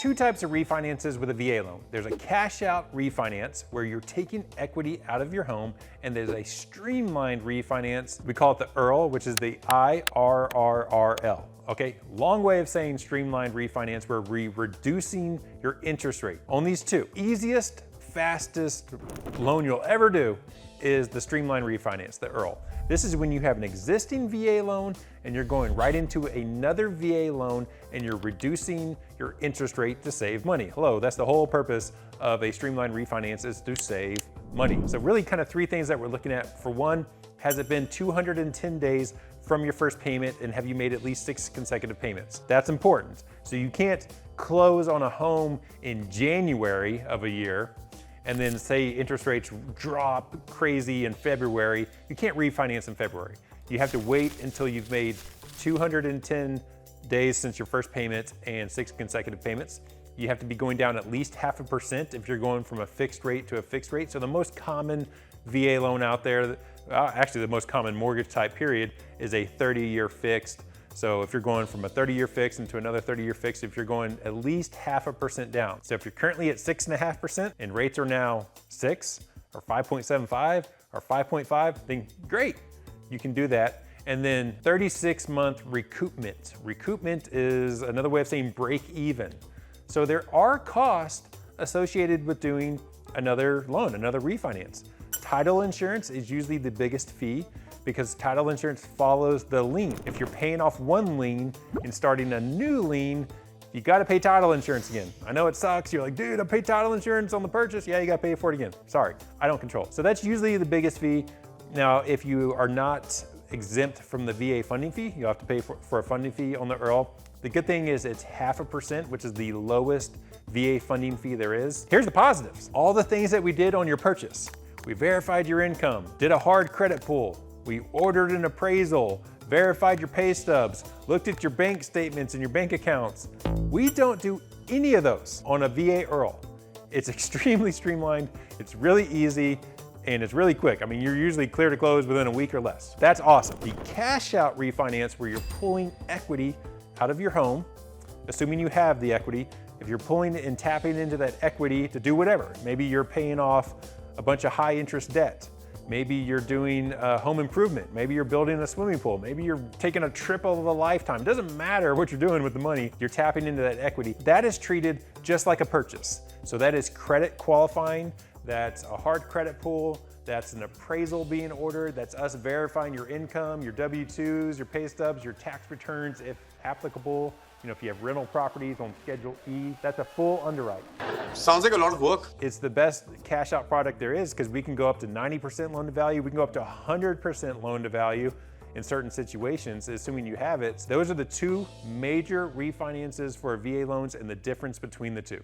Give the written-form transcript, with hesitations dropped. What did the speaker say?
two types of refinances with a VA loan. There's a cash out refinance where you're taking equity out of your home, and there's a streamlined refinance. We call it the IRRRL, which is the IRRRL. Okay, long way of saying streamlined refinance where we're reducing your interest rate. On these two, easiest, fastest loan you'll ever do is the streamlined refinance, the IRRRL. This is when you have an existing VA loan and you're going right into another VA loan and you're reducing your interest rate to save money. Hello, that's the whole purpose of a streamlined refinance, is to save money. So really kind of three things that we're looking at. For one, has it been 210 days from your first payment, and have you made at least 6 consecutive payments? That's important. So you can't close on a home in January of a year and then say interest rates drop crazy in February. You can't refinance in February. You have to wait until you've made 210 days since your first payment and 6 consecutive payments. You have to be going down at least 0.5% if you're going from a fixed rate to a fixed rate. So the most common VA loan out there, actually the most common mortgage type period, is a 30-year fixed. So if you're going from a 30-year fix into another 30-year fix, if you're going at least 0.5% down. So if you're currently at 6.5% and rates are now 6 or 5.75 or 5.5, then great, you can do that. And then 36-month recoupment. Recoupment is another way of saying break even. So there are costs associated with doing another loan, another refinance. Title insurance is usually the biggest fee because title insurance follows the lien. If you're paying off one lien and starting a new lien, you gotta pay title insurance again. I know it sucks. You're like, dude, I paid title insurance on the purchase. Yeah, you gotta pay for it again. Sorry, I don't control. So that's usually the biggest fee. Now, if you are not exempt from the VA funding fee, you have to pay for a funding fee on the IRRRL. The good thing is it's 0.5%, which is the lowest VA funding fee there is. Here's the positives. All the things that we did on your purchase. We verified your income, did a hard credit pull, we ordered an appraisal, verified your pay stubs, looked at your bank statements and your bank accounts. We don't do any of those on a VA IRRRL. It's extremely streamlined, it's really easy, and it's really quick. I mean, you're usually clear to close within a week or less. That's awesome. The cash out refinance where you're pulling equity out of your home, assuming you have the equity, if you're pulling and tapping into that equity to do whatever, maybe you're paying off a bunch of high interest debt. Maybe you're doing a home improvement. Maybe you're building a swimming pool. Maybe you're taking a trip of a lifetime. It doesn't matter what you're doing with the money, you're tapping into that equity. That is treated just like a purchase. So that is credit qualifying. That's a hard credit pull. That's an appraisal being ordered. That's us verifying your income, your W-2s, your pay stubs, your tax returns if applicable. You know, if you have rental properties on Schedule E, that's a full underwrite. Sounds like a lot of work. It's the best cash out product there is because we can go up to 90% loan to value. We can go up to 100% loan to value in certain situations, assuming you have it. Those are the two major refinances for VA loans and the difference between the two.